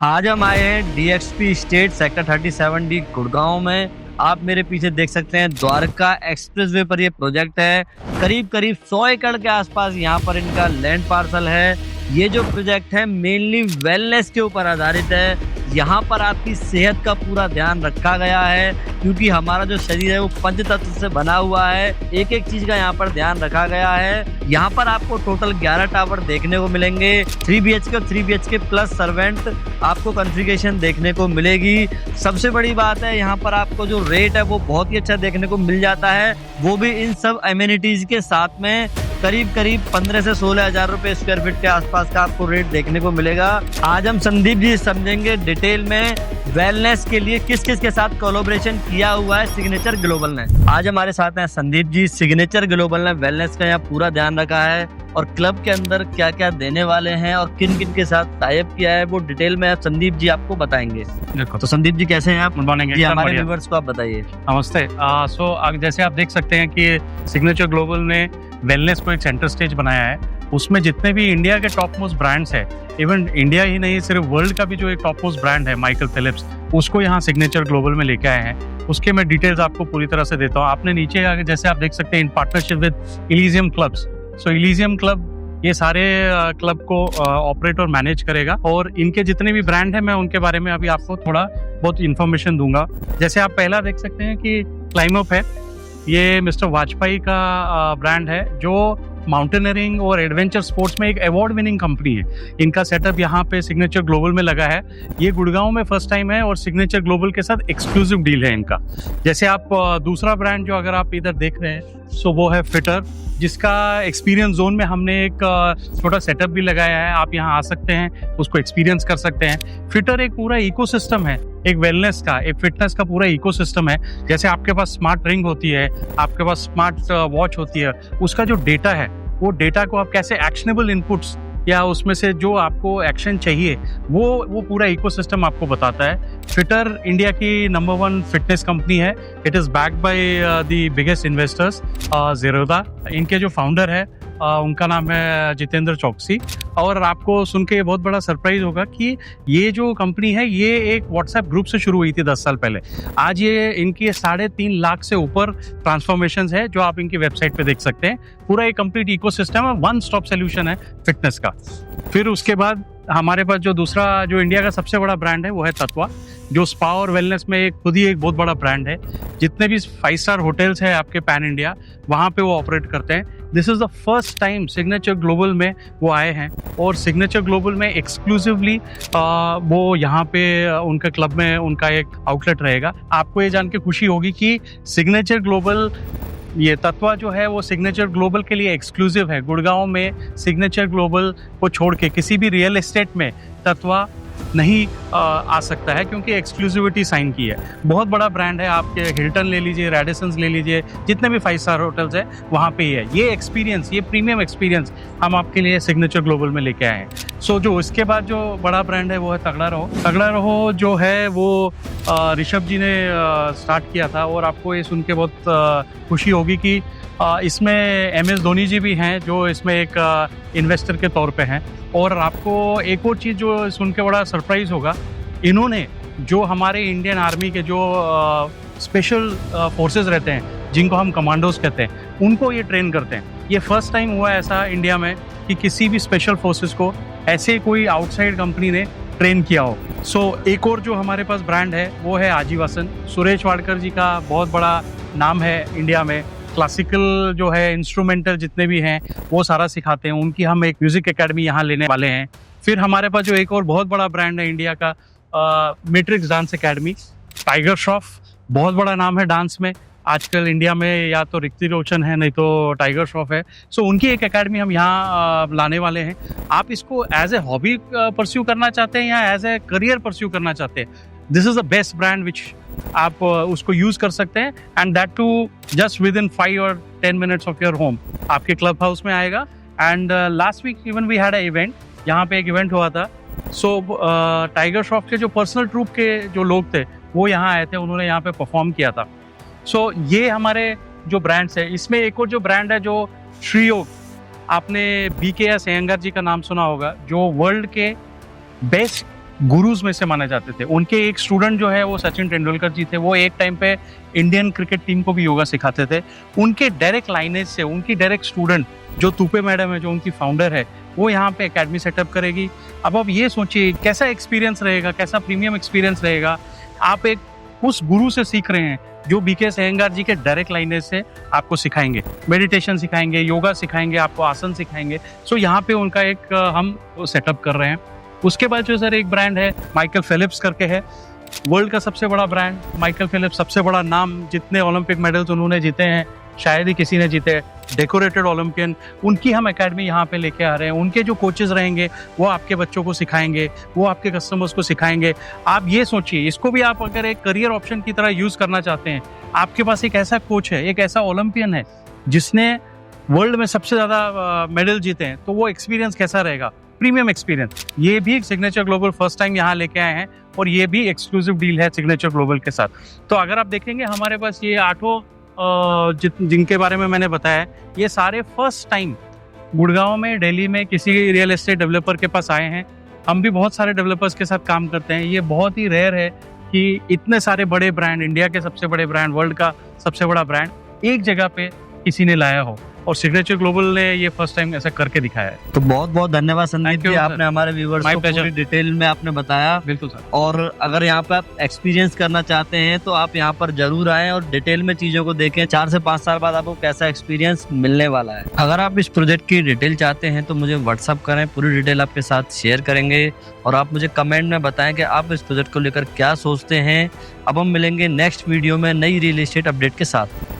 आज हम आए हैं डीएक्सपी स्टेट सेक्टर 37D गुड़गांव में। आप मेरे पीछे देख सकते हैं द्वारका एक्सप्रेसवे पर ये प्रोजेक्ट है। करीब करीब 100 एकड़ के आसपास यहाँ पर इनका लैंड पार्सल है। ये जो प्रोजेक्ट है मेनली वेलनेस के ऊपर आधारित है। यहाँ पर आपकी सेहत का पूरा ध्यान रखा गया है, क्योंकि हमारा जो शरीर है वो पंच तत्व से बना हुआ है। एक एक चीज का यहाँ पर ध्यान रखा गया है। यहाँ पर आपको टोटल 11 टावर देखने को मिलेंगे। 3 BHK और 3 BHK प्लस सर्वेंट आपको कॉन्फ़िगरेशन देखने को मिलेगी। सबसे बड़ी बात है, यहाँ पर आपको जो रेट है वो बहुत ही अच्छा देखने को मिल जाता है, वो भी इन सब एमिनिटीज के साथ में। करीब करीब 15 से 16 हजार रुपए स्क्वायर फीट के आसपास का आपको रेट देखने को मिलेगा। आज हम संदीप जी समझेंगे डिटेल में वेलनेस के लिए किस किस के साथ कोलैबोरेशन किया हुआ है सिग्नेचर ग्लोबल ने। आज हमारे साथ हैं संदीप जी। सिग्नेचर ग्लोबल ने वेलनेस का यहाँ पूरा ध्यान रखा है और क्लब के अंदर क्या क्या देने वाले हैं और किन किन के साथ टाइप किया है वो डिटेल में संदीप जी आपको बताएंगे। तो संदीप जी कैसे हैं आप? Good morning. हमारे व्यूअर्स को आप बताइए। नमस्ते। जैसे आप देख सकते हैं कि सिग्नेचर ग्लोबल ने वेलनेस को एक सेंटर स्टेज बनाया है। उसमें जितने भी इंडिया के टॉप मोस्ट ब्रांड्स हैं, इवन इंडिया ही नहीं सिर्फ वर्ल्ड का भी जो एक टॉप मोस्ट ब्रांड है माइकल फिलिप्स, उसको यहाँ सिग्नेचर ग्लोबल में लेके आए हैं। उसके मैं डिटेल्स आपको पूरी तरह से देता हूँ। आपने नीचे आगे जैसे आप देख सकते हैं in partnership with Elysium clubs. So Elysium club ये सारे क्लब को ऑपरेट और मैनेज करेगा, और इनके जितने भी ब्रांड हैं मैं उनके बारे में अभी आपको थोड़ा बहुत इन्फॉर्मेशन दूंगा। जैसे आप पहला देख सकते हैं कि क्लाइमअप है, ये मिस्टर वाजपेयी का ब्रांड है जो माउंटेनियरिंग और एडवेंचर स्पोर्ट्स में एक अवार्ड विनिंग कंपनी है। इनका सेटअप यहाँ पे सिग्नेचर ग्लोबल में लगा है। ये गुड़गांव में फर्स्ट टाइम है और सिग्नेचर ग्लोबल के साथ एक्सक्लूसिव डील है इनका। जैसे आप दूसरा ब्रांड जो अगर आप इधर देख रहे हैं सो वो है फिटर, जिसका एक्सपीरियंस जोन में हमने एक छोटा सेटअप भी लगाया है। आप यहाँ आ सकते हैं, उसको एक्सपीरियंस कर सकते हैं। फिटर एक पूरा इकोसिस्टम है, एक वेलनेस का, एक फिटनेस का पूरा इकोसिस्टम है। जैसे आपके पास स्मार्ट रिंग होती है, आपके पास स्मार्ट वॉच होती है, उसका जो डेटा है वो डेटा को आप कैसे एक्शनेबल इनपुट्स या उसमें से जो आपको एक्शन चाहिए वो पूरा इकोसिस्टम आपको बताता है। फिटर इंडिया की नंबर 1 फिटनेस कंपनी है। It is backed by the biggest investors Zerodha. इनके जो फाउंडर है उनका नाम है जितेंद्र चौकसी। और आपको सुन के बहुत बड़ा सरप्राइज होगा कि ये जो कंपनी है ये एक व्हाट्सएप ग्रुप से शुरू हुई थी 10 साल पहले। आज ये इनकी 3.5 लाख से ऊपर ट्रांसफॉर्मेशंस है जो आप इनकी वेबसाइट पे देख सकते हैं। पूरा एक कंप्लीट इकोसिस्टम है, वन स्टॉप सोल्यूशन है फिटनेस का। फिर उसके बाद हमारे पास जो दूसरा जो इंडिया का सबसे बड़ा ब्रांड है वो है तत्वा, जो स्पा और वेलनेस में खुद ही एक बहुत बड़ा ब्रांड है। जितने भी 5 स्टार होटल्स हैं आपके पैन इंडिया, वहाँ पे वो ऑपरेट करते हैं। This is the first time signature global में वो आए हैं, और सिग्नेचर ग्लोबल में एक्सक्लूसिवली वो यहाँ पे उनके क्लब में उनका एक आउटलेट रहेगा। आपको ये जान के खुशी होगी कि सिग्नेचर ग्लोबल, ये तत्वा जो है वो सिग्नेचर ग्लोबल के लिए एक्सक्लूसिव है। गुड़गांव में सिग्नेचर ग्लोबल को छोड़ के किसी भी रियल एस्टेट में तत्वा नहीं आ सकता है, क्योंकि एक्सक्लूसिविटी साइन की है। बहुत बड़ा ब्रांड है। आपके हिल्टन ले लीजिए, रेडिसन्स ले लीजिए, जितने भी 5 स्टार होटल्स है वहाँ पे ही है। ये एक्सपीरियंस, ये प्रीमियम एक्सपीरियंस हम आपके लिए सिग्नेचर ग्लोबल में लेके आए हैं। सो जो इसके बाद जो बड़ा ब्रांड है वो है तगड़ा रहो। तगड़ा रहो जो है वो ऋषभ जी ने स्टार्ट किया था, और आपको ये सुन के बहुत खुशी होगी कि इसमें MS धोनी जी भी हैं जो इसमें एक इन्वेस्टर के तौर पे हैं। और आपको एक और चीज़ जो सुन के बड़ा सरप्राइज होगा, इन्होंने जो हमारे इंडियन आर्मी के जो स्पेशल फोर्सेस रहते हैं जिनको हम कमांडोज कहते हैं, उनको ये ट्रेन करते हैं। ये फर्स्ट टाइम हुआ है ऐसा इंडिया में कि किसी भी स्पेशल फोर्सेस को ऐसे कोई आउटसाइड कंपनी ने ट्रेन किया हो। सो एक और जो हमारे पास ब्रांड है वो है आजीवासन। सुरेश वाडकर जी का बहुत बड़ा नाम है इंडिया में। क्लासिकल जो है इंस्ट्रूमेंटल जितने भी हैं वो सारा सिखाते हैं। उनकी हम एक म्यूजिक एकेडमी यहाँ लेने वाले हैं। फिर हमारे पास जो एक और बहुत बड़ा ब्रांड है इंडिया का, matrix dance academy. Tiger Shroff बहुत बड़ा नाम है डांस में आजकल इंडिया में, या तो ऋतिक रोशन है नहीं तो टाइगर श्रॉफ है। सो उनकी एक एकेडमी हम यहाँ लाने वाले हैं। आप इसको एज ए हॉबी परस्यू करना चाहते हैं या एज ए करियर परस्यू करना चाहते हैं, this is the best brand which आप उसको यूज़ कर सकते हैं। And that to just within 5 और 10 मिनट्स ऑफ योर होम आपके क्लब हाउस में आएगा। And last week even we had a event, यहाँ पे एक इवेंट हुआ था। सो टाइगर श्रॉफ के जो पर्सनल ट्रूप के जो लोग थे वो यहाँ आए थे, उन्होंने यहाँ पे परफॉर्म किया था। सो ये हमारे जो ब्रांड्स है। इसमें एक और जो ब्रांड है जो श्री योग, आपने BKS अयंगार जी का नाम सुना होगा, जो वर्ल्ड के बेस्ट गुरुज में से माने जाते थे। उनके एक स्टूडेंट जो है वो सचिन तेंदुलकर जी थे। वो एक टाइम पे इंडियन क्रिकेट टीम को भी योगा सिखाते थे। उनके डायरेक्ट लाइनेज से उनकी डायरेक्ट स्टूडेंट जो तुपे मैडम है, जो उनकी फाउंडर है, वो यहाँ पे एकेडमी सेटअप करेगी। अब आप ये सोचिए कैसा एक्सपीरियंस रहेगा, कैसा प्रीमियम एक्सपीरियंस रहेगा। आप एक उस गुरु से सीख रहे हैं जो बीके अयंगार जी के डायरेक्ट लाइनेज से आपको सिखाएंगे, मेडिटेशन सिखाएंगे, योगा सिखाएंगे, आपको आसन सिखाएंगे। सो यहाँ पे उनका एक हम सेटअप कर रहे हैं। उसके बाद जो सर एक ब्रांड है माइकल फेलिप्स करके है, वर्ल्ड का सबसे बड़ा ब्रांड। माइकल फेलिप्स सबसे बड़ा नाम, जितने ओलंपिक मेडल्स उन्होंने जीते हैं शायद ही किसी ने जीते, डेकोरेटेड ओलंपियन। उनकी हम एकेडमी यहाँ पे लेके आ रहे हैं। उनके जो कोचेज रहेंगे वो आपके बच्चों को सिखाएंगे, वो आपके कस्टमर्स को सिखाएंगे। आप ये सोचिए, इसको भी आप अगर एक करियर ऑप्शन की तरह यूज करना चाहते हैं, आपके पास एक ऐसा कोच है, एक ऐसा ओलंपियन है जिसने वर्ल्ड में सबसे ज्यादा मेडल जीते हैं, तो वो एक्सपीरियंस कैसा रहेगा, प्रीमियम एक्सपीरियंस। ये भी सिग्नेचर ग्लोबल फर्स्ट टाइम यहाँ लेके आए हैं और ये भी एक्सक्लूसिव डील है सिग्नेचर ग्लोबल के साथ। तो अगर आप देखेंगे हमारे पास ये 8 जिनके बारे में मैंने बताया, ये सारे फर्स्ट टाइम गुड़गांव में, दिल्ली में किसी रियल एस्टेट डेवलपर के पास आए हैं। हम भी बहुत सारे डेवलपर्स के साथ काम करते हैं। ये बहुत ही रेयर है कि इतने सारे बड़े ब्रांड, इंडिया के सबसे बड़े ब्रांड, वर्ल्ड का सबसे बड़ा ब्रांड एक जगह पे किसी ने लाया हो, और सिग्नेचर ग्लोबल ने ये फर्स्ट टाइम ऐसा करके दिखाया है। तो बहुत बहुत धन्यवाद Sandeep Thank you, ji, sir. आपने हमारे व्यूवर्स My को pleasure. पूरी डिटेल में आपने बताया। बिल्कुल सर। और अगर यहाँ पे आप एक्सपीरियंस करना चाहते हैं तो आप यहाँ पर जरूर आएं और डिटेल में चीजों को देखें। 4 से 5 साल बाद आपको कैसा एक्सपीरियंस मिलने वाला है। अगर आप इस प्रोजेक्ट की डिटेल चाहते हैं तो मुझे व्हाट्सअप करें, पूरी डिटेल आपके साथ शेयर करेंगे। और आप मुझे कमेंट में बताएं कि आप इस प्रोजेक्ट को लेकर क्या सोचते हैं। अब हम मिलेंगे नेक्स्ट वीडियो में नई रियल एस्टेट अपडेट के साथ।